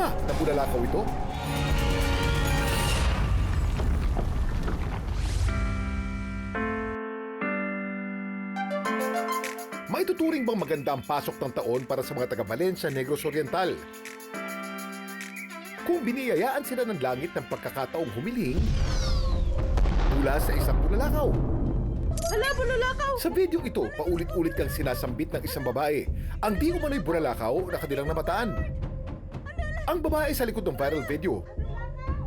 ba na bulalakaw ito? May tuturing bang maganda ang pasok ng taon para sa mga taga Valencia, Negros Oriental? Kung biniyayaan sila ng langit ng pagkakataong humiling mula sa isang bulalakaw. Hala, bulalakaw! Sa video ito, paulit-ulit kang sinasambit ng isang babae. Ang di umano'y bulalakaw na kanilang namataan. Ang babae sa likod ng viral video,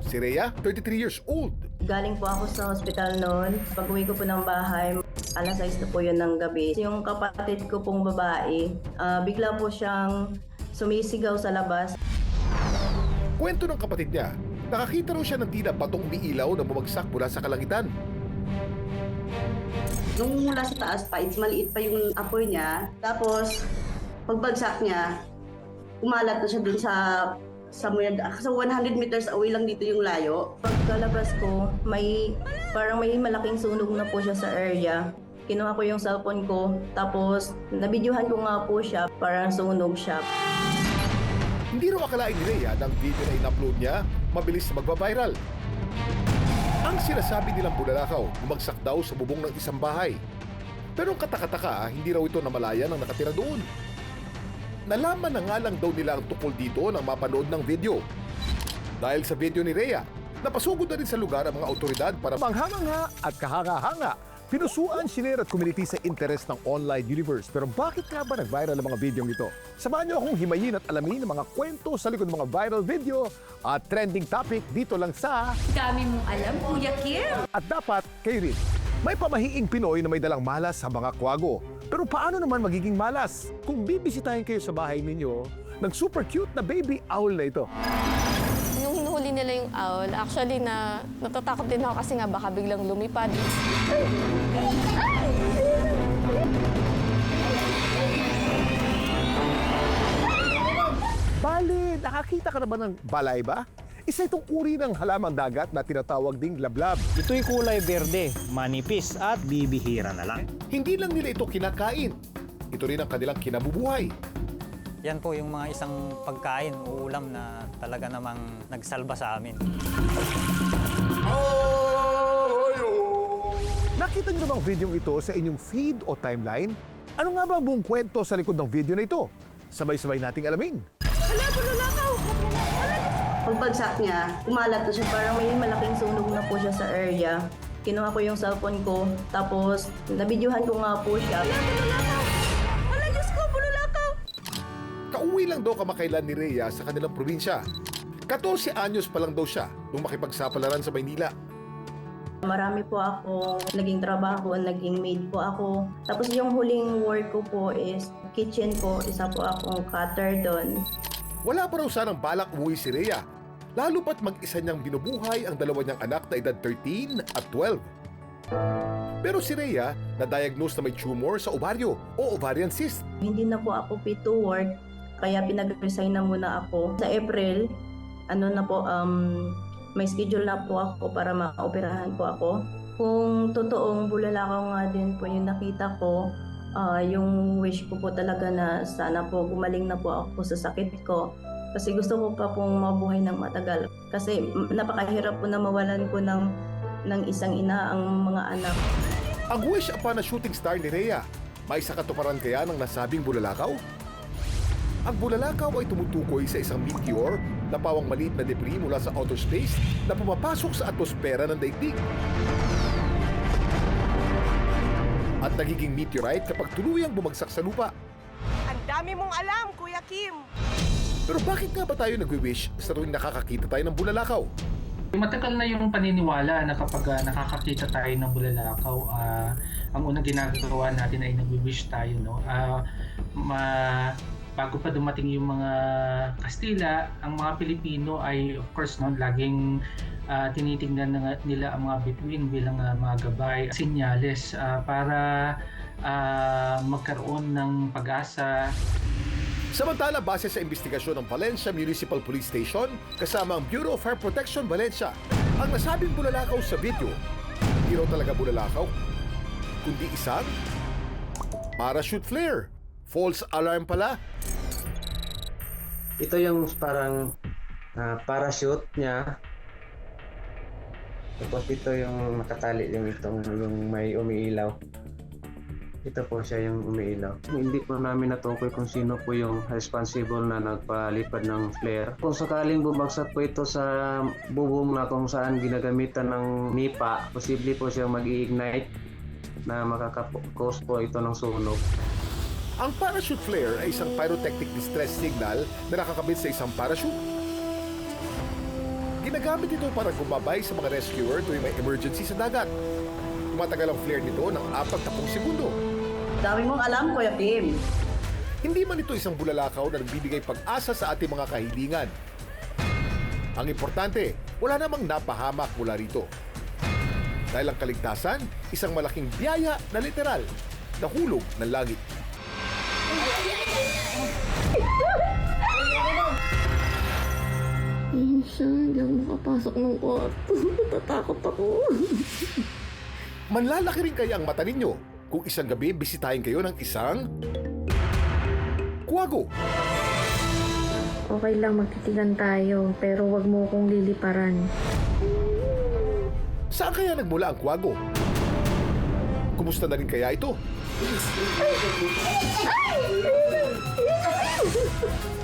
si Rhea, 33 years old. Galing po ako sa hospital noon. Pag-uwi ko po ng bahay, alas 6 na po yun ng gabi. Yung kapatid ko pong babae, bigla po siyang sumisigaw sa labas. Kwento ng kapatid niya, nakakita raw siya ng tila batong umiilaw na bumagsak mula sa kalangitan. Nung mula sa taas pa, maliit pa yung apoy niya. Tapos, pagbagsak niya, umalat na siya dun sa 100 meters away lang dito yung layo. Pagkalabas ko, parang may malaking sunog na po siya sa area. Kinuha ko yung cellphone ko, tapos nabidyohan ko nga po siya, parang sunog siya. Hindi raw akalain ni Rhea na ang video na in-upload niya, mabilis na magbabiral. Ang sinasabi nilang bulalakaw, bumagsak daw sa bubong ng isang bahay. Pero ang katakataka, hindi raw ito namalayan ang nakatira doon. Nalaman na nga lang daw nila ang tukol dito nang mapanood ng video. Dahil sa video ni Rhea, napasugod na rin sa lugar ang mga otoridad para Manghamangha at kahanga-hanga, pinusuan, sinare at community sa interes ng online universe. Pero bakit nga ba nag-viral ang mga video ito? Samahan niyo akong himayin at alamin ang mga kwento sa likod ng mga viral video at trending topic dito lang sa Dami mong alam, Kuya Kim! At Dapat Kayo Rin. May pamahiing Pinoy na may dalang malas sa mga kwago. Pero paano naman magiging malas kung bibisitahin kayo sa bahay ninyo ng super cute na baby owl na ito? Nung hinuhuli nila yung owl, actually natatakot din ako kasi nga baka biglang lumipad. Bale, nakakita ka na ba ng balay ba? Isa itong uri ng halamang dagat na tinatawag ding lablab. Ito'y kulay berde, manipis at bibihira na lang. hindi lang nila ito kinakain. Ito rin ang kanilang kinabubuhay. Yan po yung mga isang pagkain o ulam na talaga namang nagsalba sa amin. Nakita niyo bang video ito sa inyong feed o timeline? Ano nga ba ang buong kwento sa likod ng video na ito? Sabay-sabay nating alamin. Hala, bulalakaw! Pagbagsak niya, umalat na siya. Parang may malaking sunog na po siya sa area. Kinuha ko yung cellphone ko, tapos nabidyohan ko nga po siya. Hala, bulalakaw! Hala, Diyos ko, bulalakaw! Kauwi lang daw kamakailan ni Rhea sa kanilang probinsya. 14 anyos pa lang daw siya nung makipagsapalaran sa Maynila. Marami po akong naging trabaho, naging maid po ako. Tapos yung huling work ko po is kitchen po, isa po akong cutter doon. Wala pa raw sanang balak umuwi si Rhea, lalo pat mag-isa niyang binubuhay ang dalawa niyang anak na edad 13 at 12. Pero si Rhea na-diagnose na may tumor sa ovaryo o ovarian cyst. Hindi na po ako fit to work, kaya pinag-resign na muna ako. Sa April, may schedule na po ako para maoperahan po ako. Kung totoong bulalakaw nga din po yung nakita ko, yung wish ko po talaga na sana po gumaling na po ako sa sakit ko. Kasi gusto ko pa pong mabuhay ng matagal. Kasi napakahirap po na mawalan ko ng isang ina ang mga anak. Ang wish upon a shooting star ni Rhea, may isa katuparan kaya ng nasabing bulalakaw? Ang bulalakaw ay tumutukoy sa isang meteor na pawang maliit na debris mula sa outer space na pumapasok sa atmosfera ng daigdig. At nagiging meteorite kapag tuluyang bumagsak sa lupa. Ang dami mong alam, Kuya Kim! Pero bakit nga ba tayo nagwi-wish sa tuwing nakakakita tayo ng bulalakaw? Matagal na yung paniniwala na kapag nakakakita tayo ng bulalakaw, ang unang ginagawa natin ay nagwi-wish tayo, no? Bago pa dumating yung mga Kastila, ang mga Pilipino ay of course laging tinitingnan nila ang mga bituin bilang mga gabay, senyales para magkaroon ng pag-asa. Samantala, base sa investigasyon ng Valencia Municipal Police Station kasama ang Bureau of Fire Protection Valencia, ang nasabing bulalakaw sa video, hindi raw talaga bulalakaw, kundi isang parachute flare. False alarm pala. Ito yung parang parachute niya. Tapos ito yung nakatali yung may umiilaw. Ito po siya yung umiilaw. Hindi po namin natukoy kung sino po yung responsible na nagpalipad ng flare. Kung sakaling bumagsak po ito sa bubong na kung saan ginagamitan ng nipa, posible po siyang mag-iignite na makaka-cause po ito ng sunog. Ang parachute flare ay isang pyrotechnic distress signal na nakakabit sa isang parachute. Ginagamit ito para gumabay sa mga rescuer tuwing may emergency sa dagat. Tumatagal ang flare nito ng 40 segundo. Dami mong alam, Kuya Kim. Hindi man ito isang bulalakaw na nagbibigay pag-asa sa ating mga kahilingan. Ang importante, wala namang napahamak mula rito. Dahil ang kaligtasan, isang malaking biyaya na literal, nahulog ng langit. Siya, hindi ako makapasok ng kwarto. Natatakot ako. Manlalaki rin kaya ang mata ninyo kung isang gabi bisitahin kayo ng isang kwago. Okay lang, magtitigan tayo, pero wag mo kong liliparan. Saan kaya nagmula ang kwago? Kumusta na rin kaya ito?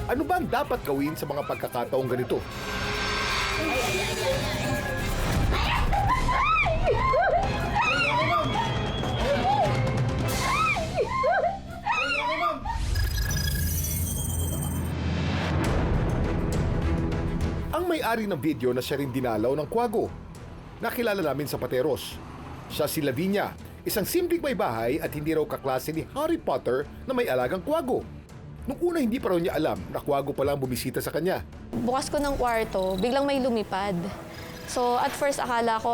Ano ba ang dapat gawin sa mga pagkakataong ganito? Ang may-ari ng video na siya rin dinalaw ng kwago. Nakilala namin sa Pateros. Siya si Lavinia, isang simpleng may bahay at hindi raw kaklase ni Harry Potter na may alagang kwago. Nung una hindi pa raw niya alam na kwago pa lang bumisita sa kanya. Bukas ko ng kwarto, biglang may lumipad. So at first akala ko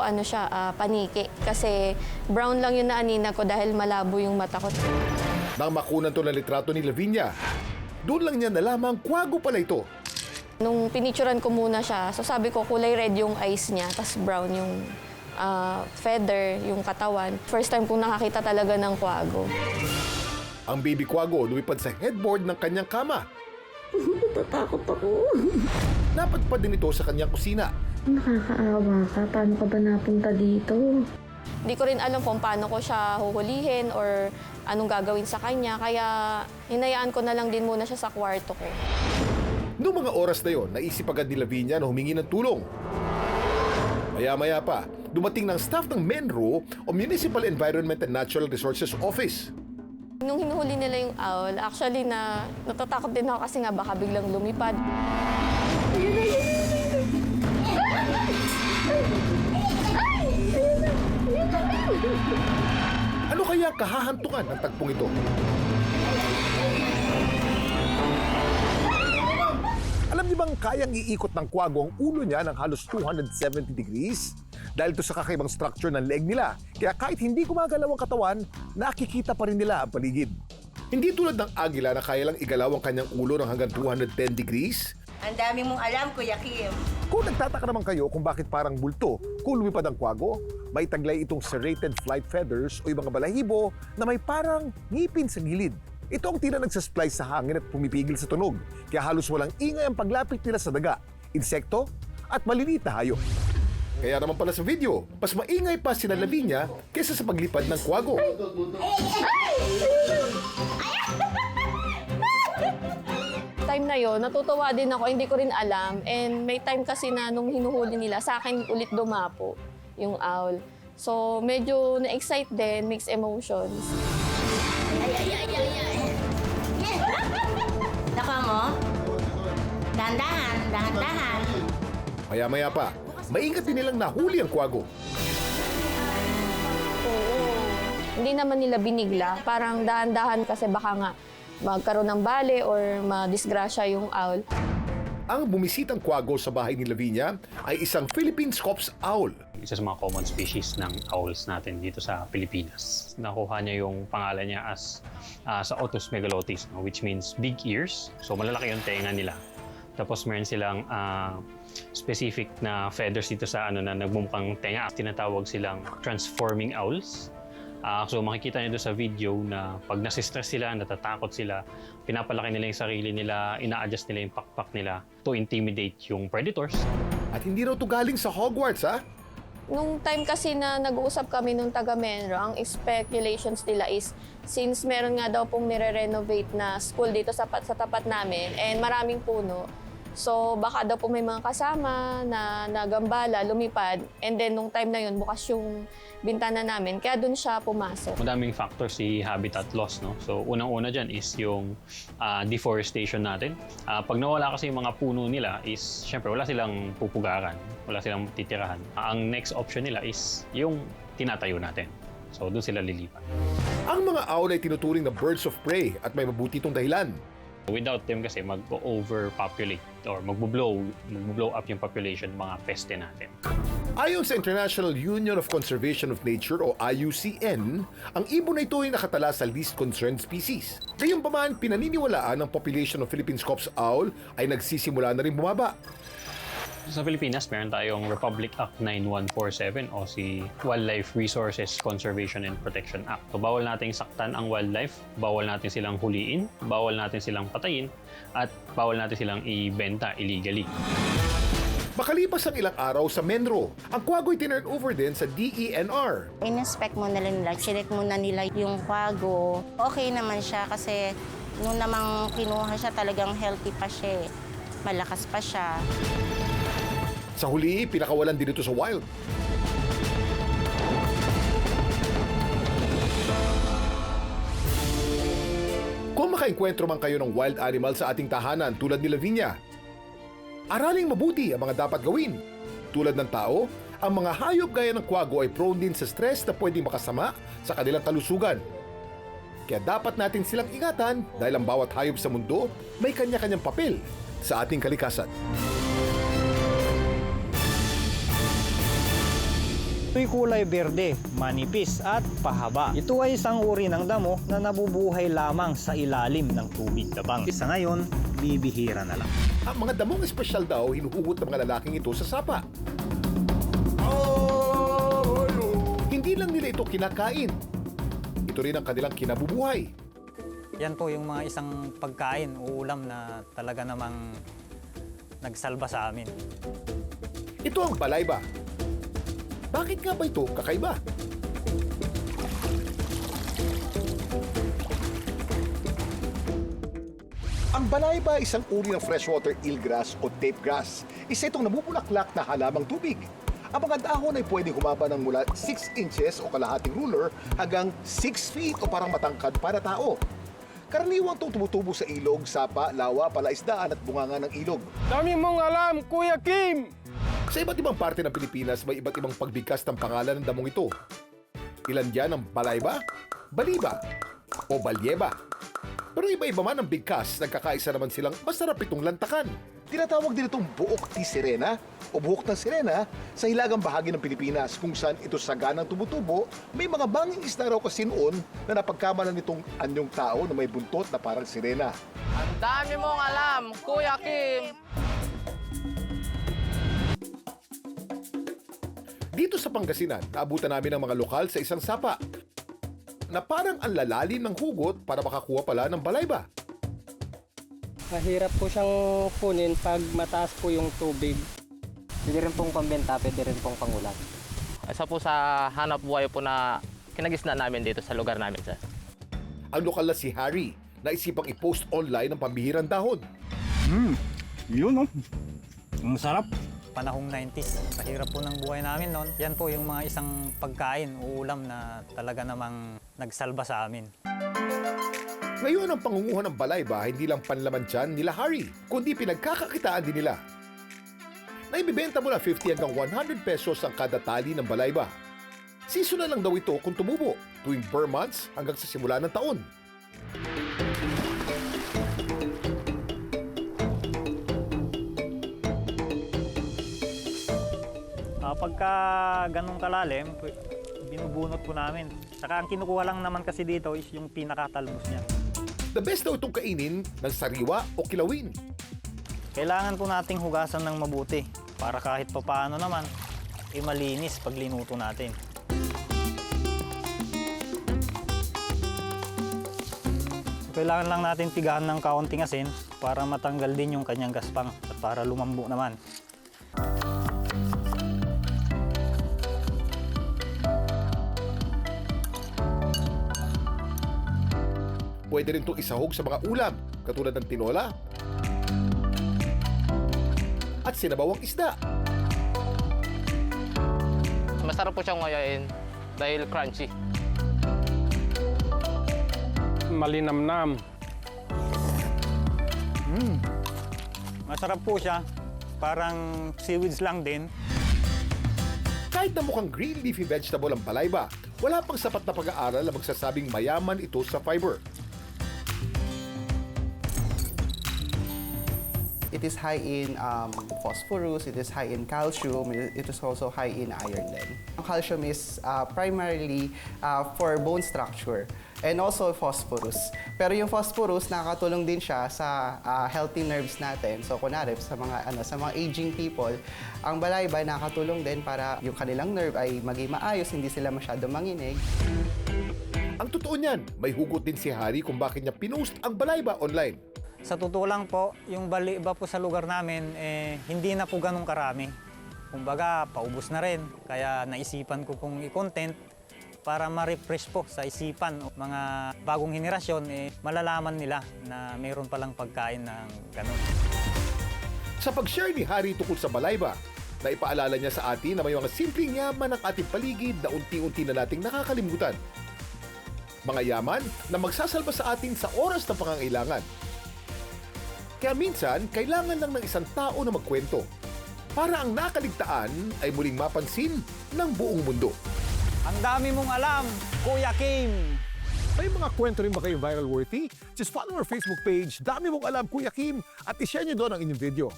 paniki kasi brown lang yung naanina ko dahil malabo yung mata ko. Nang makunan to ng litrato ni Lavinia, doon lang niya nalaman kwago pala ito. Nung pinicturan ko muna siya, so sabi ko kulay red yung eyes niya, tas brown yung feather, yung katawan. First time kong nakakita talaga ng kwago. Ang baby kwago lumipad sa headboard ng kanyang kama. Natatakot ako. Napadpad din ito sa kanyang kusina. Nakakaawa ka. Paano ka ba napunta dito? Hindi ko rin alam kung paano ko siya huhulihin or anong gagawin sa kanya. Kaya hinayaan ko na lang din muna siya sa kwarto ko. Noong mga oras na yon, naisip agad ni Lavinia na humingi ng tulong. Maya-maya pa, dumating ng staff ng MENRO o Municipal Environment and Natural Resources Office. Nung hinuhuli nila yung owl, actually natatakot din ako kasi nga baka biglang lumipad. Ano kaya kahahantungan ng tagpong ito? Alam niyo bang kayang iikot ng kwago ang ulo niya ng halos 270 degrees? Dahil ito sa kakaibang structure ng leg nila. Kaya kahit hindi gumagalaw ang katawan, nakikita pa rin nila ang paligid. Hindi tulad ng agila na kaya lang igalaw ang kanyang ulo ng hanggang 210 degrees. Ang dami mong alam, Kuya Kim. Kung nagtataka naman kayo kung bakit parang bulto kung lumipad ang kwago, may taglay itong serrated flight feathers o yung mga balahibo na may parang ngipin sa gilid. Ito ang tila nagsasplice sa hangin at pumipigil sa tunog, kaya halos walang ingay ang paglapit nila sa daga, insekto at maliliit na hayop. Kaya naman pala sa video, mas maingay pa sina Lavinia kaysa sa paglipad ng kwago. Time na yon, natutuwa din ako, hindi ko rin alam. And may time kasi na nung hinuhuli nila, sa akin ulit dumapo yung owl. So medyo na-excite din, mixed emotions. Naka mo? Dahan-dahan, dahan-dahan. Maya-maya pa, maingat din nilang nahuli ang kwago. Oo. Hindi naman nila binigla. Parang dahan-dahan kasi baka nga magkaroon ng bale or madisgrasya yung owl. Ang bumisitang kwago sa bahay ni Lavinia ay isang Philippine Scops owl. Isa sa mga common species ng owls natin dito sa Pilipinas. Nakuha niya yung pangalan niya as sa Otus megalotis, which means big ears. So malalaki yung tenga nila. Tapos meron silang specific na feathers dito sa na nagmumukhang tenga. Tinatawag silang transforming owls. So makikita niyo doon sa video na pag nasistress sila, natatakot sila, pinapalaki nila yung sarili nila, ina-adjust nila yung pakpak nila to intimidate yung predators. At hindi raw to galing sa Hogwarts, ha? Nung time kasi na nag-uusap kami nung taga Menro, ang speculations nila is since meron nga daw pong nire-renovate na school dito sa tapat namin and maraming puno, so baka daw po may mga kasama na nagambala, lumipad, and then nung time na yun, bukas yung bintana namin, kaya dun siya pumasok. Madaming factor si habitat loss, no? So unang-una dyan is yung deforestation natin. Pag nawala kasi yung mga puno nila is, syempre wala silang pupugaran, wala silang titirahan. Ang next option nila is yung tinatayo natin. So doon sila lilipat. Ang mga owl ay tinuturing na birds of prey at may mabuti itong dahilan. Without them kasi mag-overpopulate or mag-blow up yung population mga peste natin. Ayon sa International Union of Conservation of Nature o IUCN, ang ibon na ito ay nakatala sa least concerned species. Gayunpaman, pinaniniwalaan ng population of Philippine Scops owl ay nagsisimula na rin bumaba. Sa Pilipinas, meron tayong Republic Act 9147 o si Wildlife Resources Conservation and Protection Act. So, bawal nating saktan ang wildlife, bawal natin silang huliin, bawal natin silang patayin, at bawal natin silang ibenta illegally. Makalipas ang ilang araw sa Menro, ang kwago'y tinurn over din sa DENR. In-inspect muna nila, chinek muna nila yung kwago. Okay naman siya kasi nung namang kinuha siya talagang healthy pa siya. Malakas pa siya. Sa huli, pinakawalan din ito sa wild. Kung makaengkwentro man kayo ng wild animal sa ating tahanan tulad ni Lavinia, araling mabuti ang mga dapat gawin. Tulad ng tao, ang mga hayop gaya ng kwago ay prone din sa stress na pwedeng makasama sa kanilang kalusugan. Kaya dapat natin silang ingatan dahil ang bawat hayop sa mundo may kanya-kanyang papel sa ating kalikasan. Ito'y kulay berde, manipis at pahaba. Ito ay isang uri ng damo na nabubuhay lamang sa ilalim ng tubig tabang. Sa ngayon, bibihira na lang. Ang mga damong espesyal daw hinuhugot ng mga lalaking ito sa sapa. Hindi lang nila ito kinakain. Ito rin ang kanilang kinabubuhay. Yan po yung mga isang pagkain o ulam na talaga namang nagsalba sa amin. Ito ang balayba. Bakit nga ba ito kakaiba? Ang balayba ay isang uri ng freshwater eelgrass o tape grass. Isa itong namumulaklak na halamang tubig. Ang mga dahon ay pwedeng humaba ng mula 6 inches o kalahating ruler hanggang 6 feet o parang matangkad para tao. Karaniwang itong tumutubo sa ilog, sapa, lawa, palaisdaan at bunganga ng ilog. Dami mong alam, Kuya Kim! Sa iba't ibang parte ng Pilipinas, may iba't ibang pagbigkas ng pangalan ng damong ito. Ilan dyan ang balayba, baliba, o balyeba. Pero iba-iba man ang bigkas, nagkakaisa naman silang masarap itong lantakan. Tinatawag din itong buhok ti sirena o buhok ng sirena sa hilagang bahagi ng Pilipinas kung saan ito saganang tumutubo. May mga banging isda raw kasi noon na napagkamalan nitong anyong tao na may buntot na parang sirena. Ang dami mong alam, Kuya Kim! Dito sa Pangasinan, naabutan namin ang mga lokal sa isang sapa na parang ang lalalim ng hugot para makakuha pala ng balayba. Mahirap po siyang kunin pag mataas po yung tubig. Pwede rin pong pambenta, pwede rin pong pangulat. Isa po sa hanap buhay po na kinagisna namin dito sa lugar namin, sir. Ang lokal na si Harry, naisipang i-post online ang pambihirang dahon. Yun, no? Ang sarap. Panahong 90s, kahirap po ng buhay namin noon. Yan po yung mga isang pagkain o ulam na talaga namang nagsalba sa amin. Ngayon ang pangunguhan ng balayba hindi lang panlaman tiyan nila Harry, kundi pinagkakakitaan din nila. Naibibenta mula 50 hanggang 100 pesos ang kada tali ng balayba. Seasonal lang daw ito kung tumubo, tuwing bare months hanggang sa simula ng taon. Pagka ganong kalalim, binubunot po namin. Saka ang kinukuha lang naman kasi dito is yung pinakatalbos niya. The best daw itong kainin ng sariwa o kilawin. Kailangan po nating hugasan ng mabuti para kahit papaano naman, malinis pag linuto natin. Kailangan lang natin pigahan ng kaunting asin para matanggal din yung kanyang gaspang at para lumambo naman. Pwede rin itong isahog sa mga ulam, katulad ng tinola at sinabawang isda. Masarap po siyang ngayain dahil crunchy. Malinamnam. Masarap po siya. Parang seaweeds lang din. Kahit na mukhang green leafy vegetable ang balayba, wala pang sapat na pag-aaral na magsasabing mayaman ito sa fiber. It is high in phosphorus, it is high in calcium, it is also high in iron din. Ang calcium is primarily for bone structure and also phosphorus. Pero yung phosphorus nakakatulong din siya sa healthy nerves natin. So kunwari sa mga aging people, ang balayba nakakatulong din para yung kanilang nerve ay maging maayos, hindi sila masyadong manginig. Ang totoo niyan, may hugot din si Harry kung bakit niya pinost ang balayba online. Sa totoo lang po, yung balayba po sa lugar namin, hindi na po ganun karami. Kumbaga, paubos na rin. Kaya naisipan ko pong i-content para ma-refresh po sa isipan. Mga bagong henerasyon, malalaman nila na mayroon palang pagkain ng ganun. Sa pag-share ni Harry tungkol sa balayba, na ipaalala niya sa atin na may mga simpleng yaman ng ating paligid na unti-unti na nating nakakalimutan. Mga yaman na magsasalba sa atin sa oras ng pangangailangan. Kaya minsan, kailangan lang ng isang tao na magkwento para ang nakaligtaan ay muling mapansin ng buong mundo. Ang dami mong alam, Kuya Kim! May mga kwento rin ba kayong viral worthy? Just follow our Facebook page, Dami Mong Alam Kuya Kim, at ishare nyo doon ang inyong video.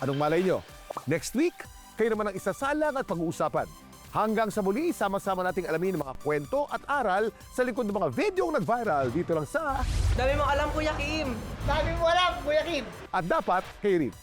Anong malay nyo? Next week, kayo naman ang isasalang at pag-uusapan. Hanggang sa muli, sama-sama nating alamin ang mga kwento at aral sa likod ng mga videong nag-viral dito lang sa Dami mong alam, Kuya Kim! Dami mo alam, Kuya Kim! At dapat kayo rin.